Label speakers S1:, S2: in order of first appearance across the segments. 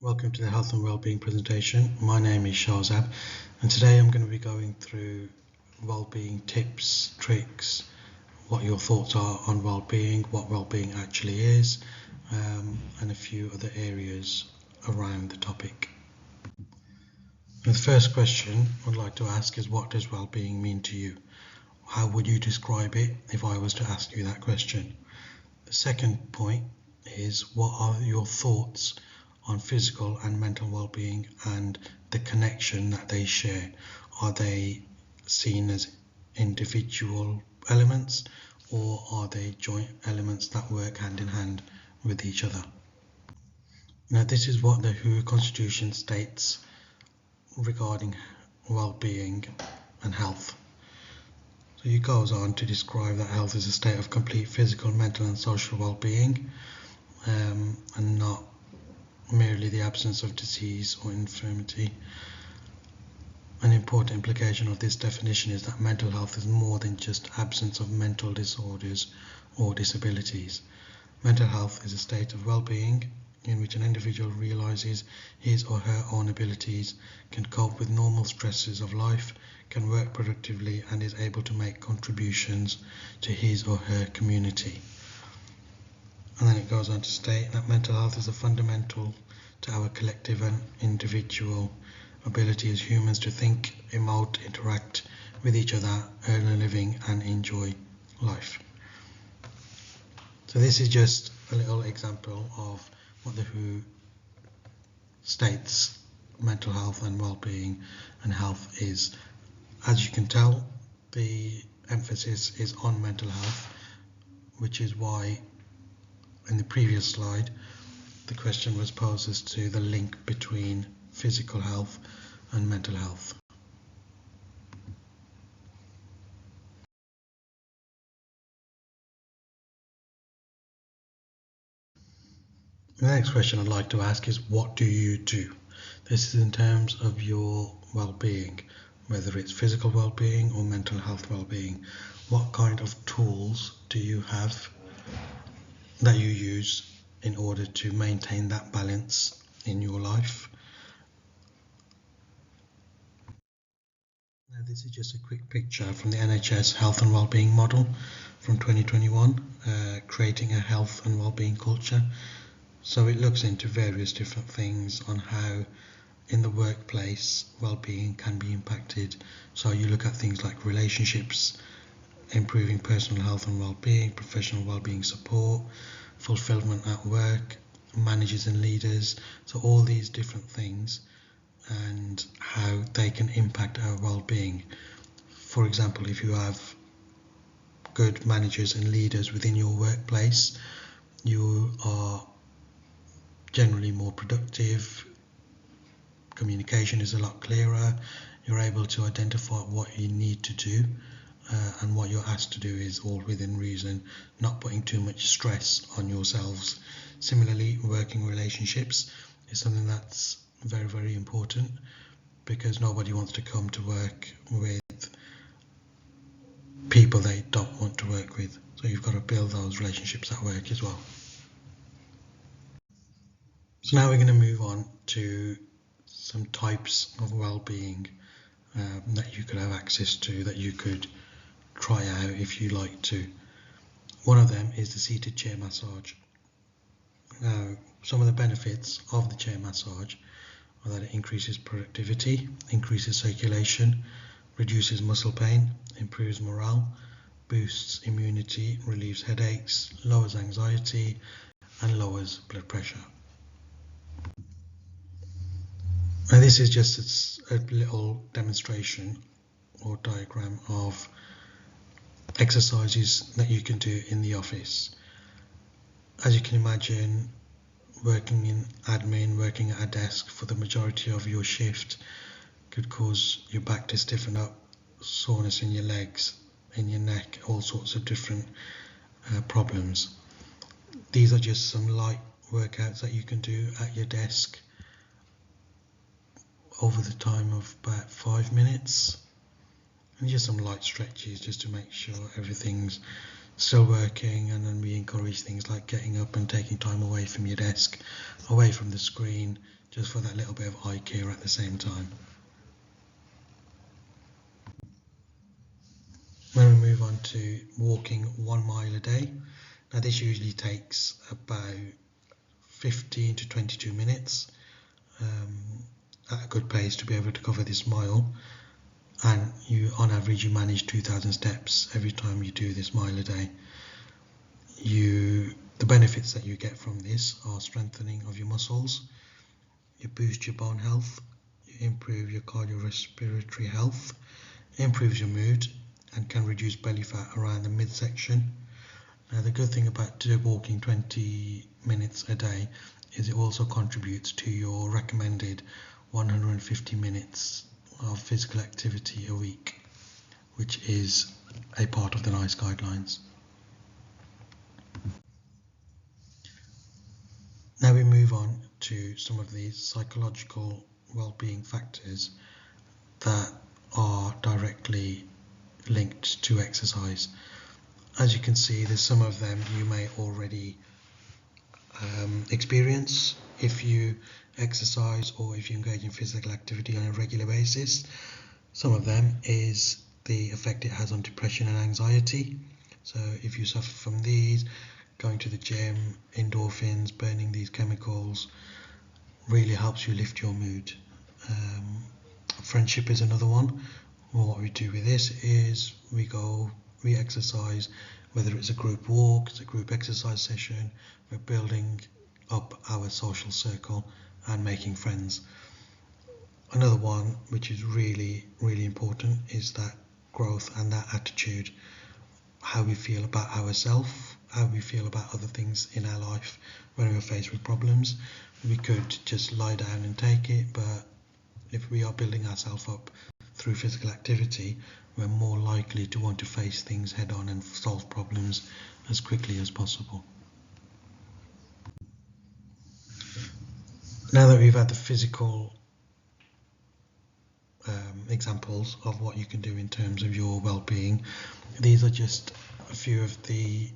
S1: Welcome to the Health and Wellbeing presentation. My name is Shahzab and today I'm going to be going through wellbeing tips, tricks, what your thoughts are on wellbeing, what wellbeing actually is, and a few other areas around the topic. The first question I'd like to ask is, what does wellbeing mean to you? How would you describe it if I was to ask you that question? The second point is, what are your thoughts on physical and mental well-being and the connection that they share? Are they seen as individual elements, or are they joint elements that work hand in hand with each other? Now, this is what the WHO Constitution states regarding well-being and health. So it goes on to describe that health is a state of complete physical, mental and social well-being, and not merely the absence of disease or infirmity. An important implication of this definition is that mental health is more than just absence of mental disorders or disabilities. Mental health is a state of well-being in which an individual realizes his or her own abilities, can cope with normal stresses of life, can work productively, and is able to make contributions to his or her community. And then it goes on to state that mental health is a fundamental to our collective and individual ability as humans to think, emote, interact with each other, earn a living and enjoy life. So this is just a little example of what the WHO states mental health and well-being and health is. As you can tell, the emphasis is on mental health, which is why in the previous slide the question was posed as to the link between physical health and mental health. The next question I'd like to ask is, what do you do? This is in terms of your well-being, whether it's physical well-being or mental health well-being. What kind of tools do you have that you use in order to maintain that balance in your life? Now, this is just a quick picture from the NHS Health and Wellbeing model from 2021, creating a health and wellbeing culture. So it looks into various different things on how in the workplace well-being can be impacted. So you look at things like relationships, improving personal health and well-being, professional well-being support, fulfillment at work, managers and leaders. So all these different things and how they can impact our well-being. For example, if you have good managers and leaders within your workplace, you are generally more productive, communication is a lot clearer, you're able to identify what you need to do, and what you're asked to do is all within reason, not putting too much stress on yourselves. Similarly, working relationships is something that's very, very important, because nobody wants to come to work with people they don't want to work with. So you've got to build those relationships at work as well. So now we're going to move on to some types of well-being that you could have access to, that you could try out if you like to. One of them is the seated chair massage. Now, some of the benefits of the chair massage are that it increases productivity, increases circulation, reduces muscle pain, improves morale, boosts immunity, relieves headaches, lowers anxiety, and lowers blood pressure. Now, this is just a little demonstration or diagram of exercises that you can do in the office. As you can imagine, working in admin, working at a desk for the majority of your shift could cause your back to stiffen up, soreness in your legs, in your neck, all sorts of different problems. These are just some light workouts that you can do at your desk over the time of about 5 minutes, and just some light stretches just to make sure everything's still working, and then we encourage things like getting up and taking time away from your desk, away from the screen, just for that little bit of eye care at the same time. When we move on to walking 1 mile a day, now this usually takes about 15 to 22 minutes at a good pace to be able to cover this mile, and on average you manage 2,000 steps every time you do this mile a day. The benefits that you get from this are strengthening of your muscles, you boost your bone health, you improve your cardiorespiratory health, improves your mood, and can reduce belly fat around the midsection. Now the good thing about walking 20 minutes a day is it also contributes to your recommended 150 minutes of physical activity a week, which is a part of the NICE guidelines. Now we move on to some of these psychological well-being factors that are directly linked to exercise. As you can see, there's some of them you may already experience if you exercise or if you engage in physical activity on a regular basis. Some of them is the effect it has on depression and anxiety. So if you suffer from these, going to the gym, endorphins, burning these chemicals really helps you lift your mood. Friendship is another one. Well, what we do with this is we exercise, whether it's a group walk, it's a group exercise session, we're building up our social circle and making friends. Another one which is really, really important is that growth and that attitude, how we feel about ourselves, how we feel about other things in our life when we're faced with problems. We could just lie down and take it, but if we are building ourselves up through physical activity, we're more likely to want to face things head on and solve problems as quickly as possible. Now that we've had the physical examples of what you can do in terms of your well-being, these are just a few of the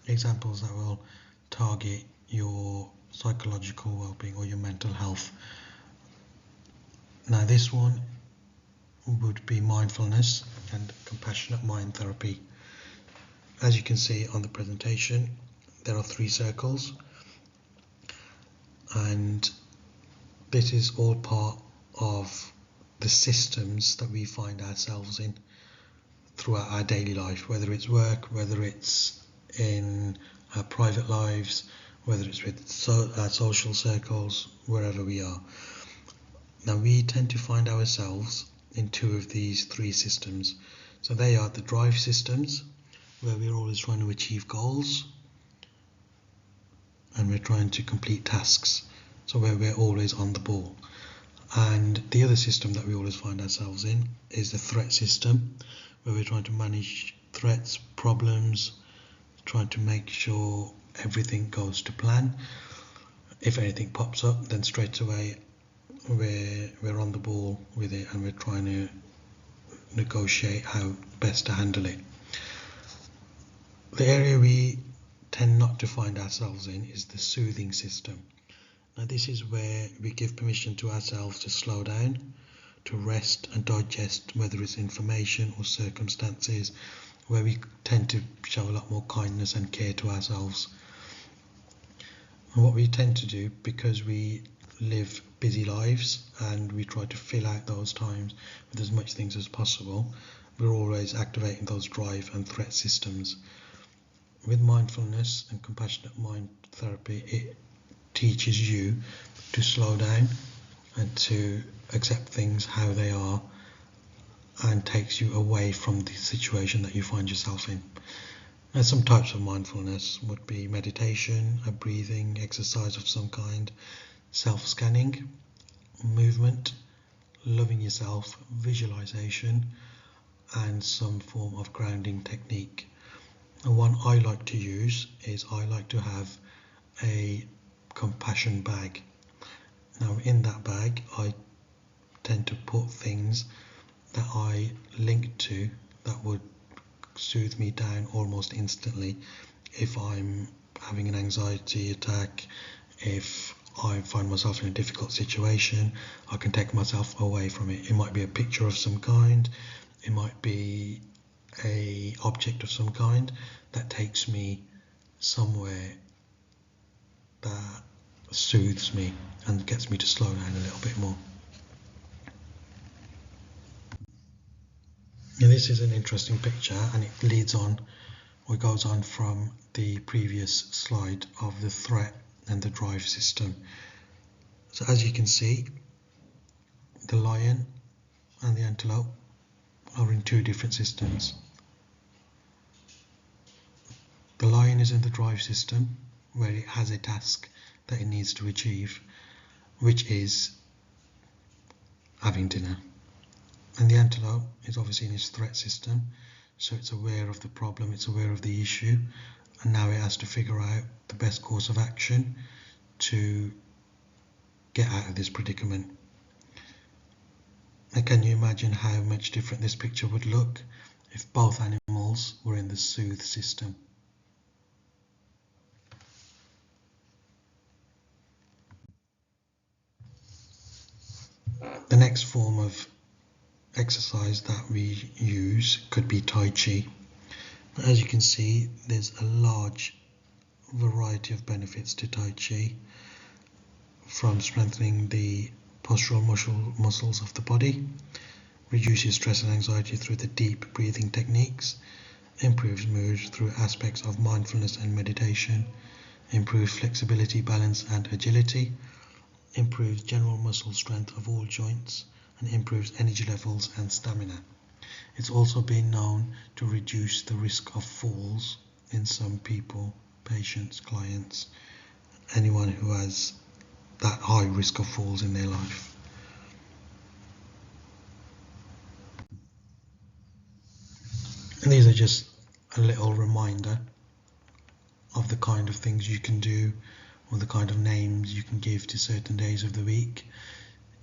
S1: examples that will target your psychological well-being or your mental health. Now this one would be mindfulness and compassionate mind therapy. As you can see on the presentation, there are 3 circles, and this is all part of the systems that we find ourselves in throughout our daily life, whether it's work, whether it's in our private lives, whether it's with our social circles, wherever we are. Now we tend to find ourselves in 2 of these 3 systems. So they are the drive systems, where we're always trying to achieve goals and we're trying to complete tasks, so where we're always on the ball. And the other system that we always find ourselves in is the threat system, where we're trying to manage threats, problems, trying to make sure everything goes to plan. If anything pops up, then straight away we're on the ball with it and we're trying to negotiate how best to handle it. The area we tend not to find ourselves in is the soothing system. Now this is where we give permission to ourselves to slow down, to rest and digest, whether it's information or circumstances, where we tend to show a lot more kindness and care to ourselves. And what we tend to do, because we live busy lives and we try to fill out those times with as much things as possible, we're always activating those drive and threat systems. With mindfulness and compassionate mind therapy, it teaches you to slow down and to accept things how they are, and takes you away from the situation that you find yourself in. And some types of mindfulness would be meditation, a breathing exercise of some kind, self-scanning, movement, loving yourself, visualization, and some form of grounding technique. And one I like to use is I like to have a compassion bag. Now in that bag I tend to put things that I link to that would soothe me down almost instantly. If I'm having an anxiety attack, if I find myself in a difficult situation, I can take myself away from it. It might be a picture of some kind, it might be a object of some kind that takes me somewhere that soothes me and gets me to slow down a little bit more. Now this is an interesting picture, and it leads on or goes on from the previous slide of the threat and the drive system. So as you can see, the lion and the antelope are in two different systems. The lion is in the drive system, where it has a task that it needs to achieve, which is having dinner. And the antelope is obviously in its threat system, so it's aware of the problem, it's aware of the issue, and now it has to figure out the best course of action to get out of this predicament. And can you imagine how much different this picture would look if both animals were in the soothe system? The next form of exercise that we use could be Tai Chi. As you can see, there's a large variety of benefits to Tai Chi, from strengthening the postural muscles of the body, reduces stress and anxiety through the deep breathing techniques, improves mood through aspects of mindfulness and meditation, improves flexibility, balance and agility, improves general muscle strength of all joints, and improves energy levels and stamina. It's also been known to reduce the risk of falls in some people, patients, clients, anyone who has that high risk of falls in their life. And these are just a little reminder of the kind of things you can do, or the kind of names you can give to certain days of the week,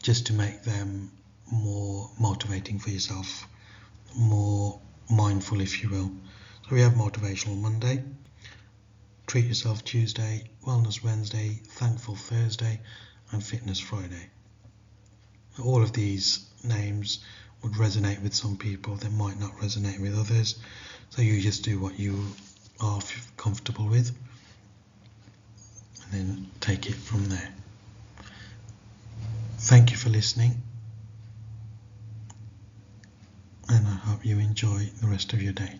S1: just to make them more motivating for yourself, more mindful, if you will. So we have Motivational Monday, Treat Yourself Tuesday, Wellness Wednesday, Thankful Thursday, and Fitness Friday. All of these names would resonate with some people, they might not resonate with others, so you just do what you are comfortable with and then take it from there. Thank you for listening, and I hope you enjoy the rest of your day.